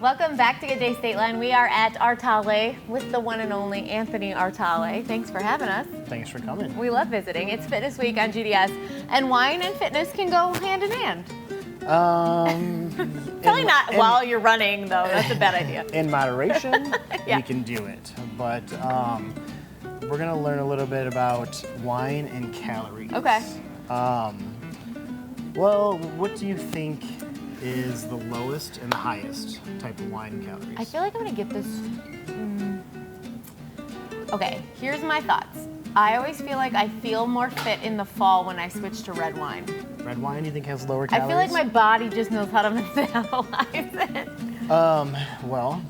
Welcome back to Good Day State Line. We are at Artale with the one and only Anthony Artale. Thanks for having us. Thanks for coming. We love visiting. It's Fitness Week on GDS, and wine and fitness can go hand in hand. Probably not while you're running, though. That's a bad idea. In moderation, Yeah. we can do it. But we're going to learn a little bit about wine and calories. Okay. Well, what do you think is the lowest and the highest type of wine calories? I feel like I'm going to get this. Okay, here's my thoughts. I always feel like I feel more fit in the fall when I switch to red wine. Red wine, you think has lower calories? I feel like my body just knows how to metabolize it. Well,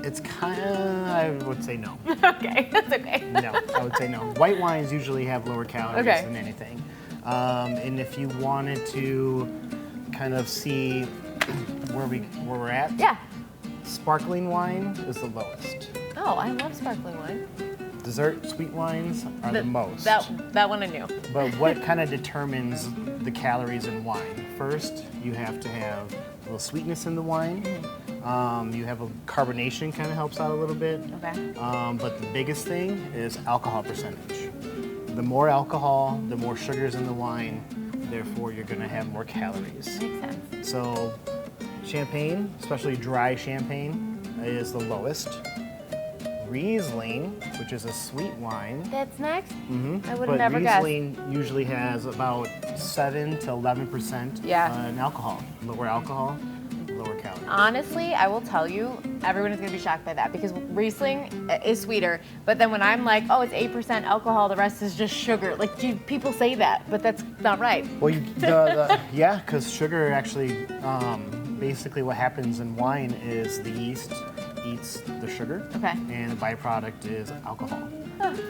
it's kind of, I would say no. Okay, that's okay. No, I would say no. White wines usually have lower calories Okay. than anything. And if you wanted to kind of see where we're at, Yeah. sparkling wine is the lowest. Oh, I love sparkling wine. Dessert sweet wines are the most. That one I knew. But what kind of determines the calories in wine? First, you have to have a little sweetness in the wine. You have a carbonation kind of helps out a little bit. Okay. But the biggest thing is alcohol percentage. The more alcohol, the more sugars in the wine, therefore you're going to have more calories. Makes sense. So champagne, especially dry champagne, is the lowest. Riesling, which is a sweet wine. That's next? I would have But never guessed. Riesling usually has about 7 to 11% Yeah. in alcohol. Lower alcohol, lower calories. Honestly, I will tell you, everyone is going to be shocked by that because Riesling is sweeter. But then when I'm like, oh, it's 8% alcohol, the rest is just sugar. Like, people say that, but that's not right. Well, yeah, because sugar actually, basically what happens in wine is the yeast eats the sugar, Okay. and the byproduct is alcohol.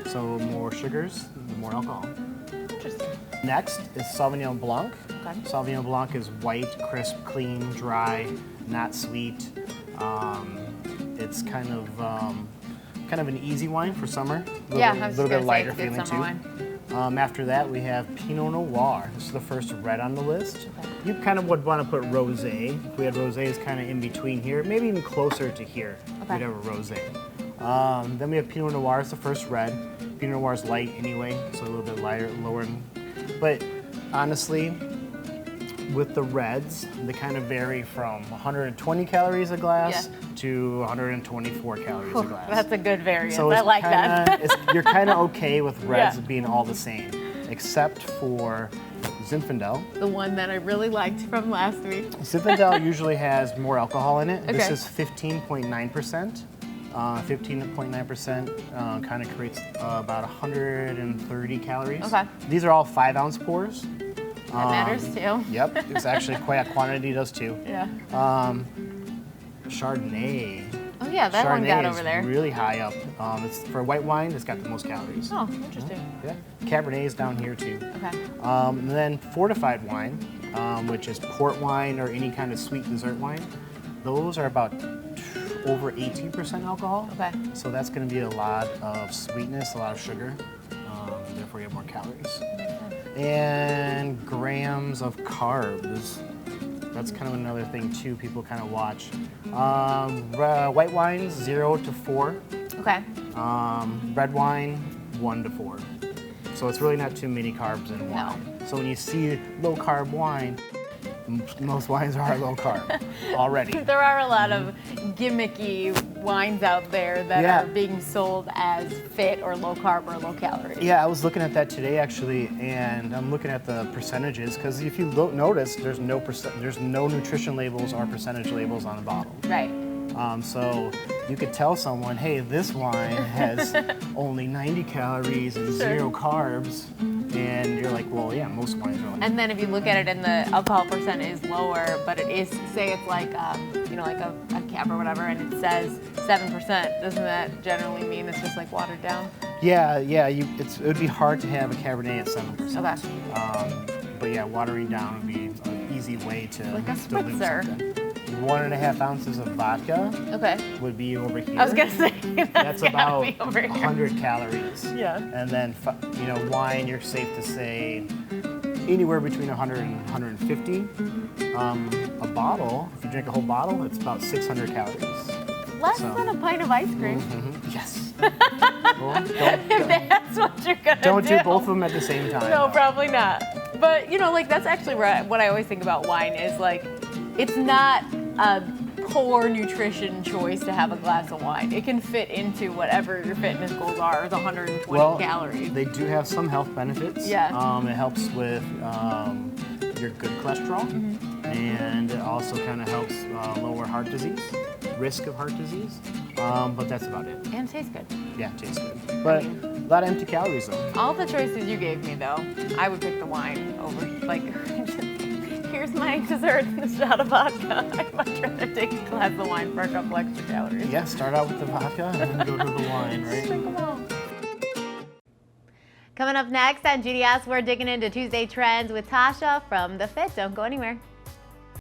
So more sugars, the more alcohol. Interesting. Next is Sauvignon Blanc. Okay. Sauvignon Blanc is white, crisp, clean, dry, not sweet. It's kind of an easy wine for summer. Yeah, I was little just bit gonna say lighter it's a good feeling summer too. wine. After that, we have Pinot Noir. This is the first red on the list. Okay. You kind of would want to put rosé. If we had rosé, it's kind of in between here, maybe even closer to here. Okay. We'd have a rosé. Then we have Pinot Noir. It's the first red. Pinot Noir is light anyway, so a little bit lighter, lower. But honestly, with the reds, they kind of vary from 120 calories a glass to 124 calories a glass. That's a good variance. So I like that. You're kind of okay with reds Yeah. being all the same, except for Zinfandel. The one that I really liked from last week. Zinfandel usually has more alcohol in it. This Okay. is 15.9%. 15.9% kind of creates about 130 calories. Okay. These are all 5-ounce pours. That matters too. Yep, it's actually quite quantity does too. Yeah. Chardonnay. Oh yeah, that one Chardonnay got is over there. really high up. It's for white wine. It's got the most calories. Oh, interesting. Yeah. Cabernet is down here too. Okay. And then fortified wine, which is port wine or any kind of sweet dessert wine. Those are about over 18% alcohol. Okay. So that's going to be a lot of sweetness, a lot of sugar. Therefore, you have more calories. And grams of carbs. That's kind of another thing too. People kind of watch. White wines 0 to 4. Okay. Red wine 1 to 4. So it's really not too many carbs in wine. So when you see low carb wine, most wines are low carb already. There are a lot of gimmicky wines out there that are being sold as fit or low carb or low calorie. Yeah, I was looking at that today actually, and I'm looking at the percentages because if you notice, there's no nutrition labels or percentage labels on the bottle. Right. So you could tell someone, hey, this wine has only 90 calories and 0 carbs, and you're like, well, yeah, most wines are like. And then if you look at it and the alcohol percent is lower, but it is, say it's like, like a cab or whatever, and it says 7%, doesn't that generally mean it's just like watered down? Yeah, it would be hard to have a Cabernet at 7%. Okay. But yeah, watering down would be an easy way to Like a dilute spritzer. something. 1.5 ounces of vodka Okay. would be over here. I was gonna say That's gotta about be over here. 100 calories. Yeah. And then, wine, you're safe to say anywhere between 100 and 150. A bottle, if you drink a whole bottle, it's about 600 calories. Less than a pint of ice cream. Yes. If that's what you're gonna don't do both of them at the same time. No, probably not. But you know, like that's actually what I always think about wine is like, it's not a poor nutrition choice to have a glass of wine. It can fit into whatever your fitness goals are. It's 120 calories. They do have some health benefits. Yeah. It helps with your good cholesterol, and it also kind of helps lower heart disease, risk of heart disease. But that's about it. And it tastes good. Yeah, it tastes good. But a lot of empty calories though. All the choices you gave me though, I would pick the wine over like. Here's my dessert and a shot of vodka. I'd much rather take a glass of wine for a couple extra calories. Yeah, start out with the vodka and then go to the wine, right? Drink them all. Coming up next on GDS, we're digging into Tuesday trends with Tasha from The Fit. Don't go anywhere.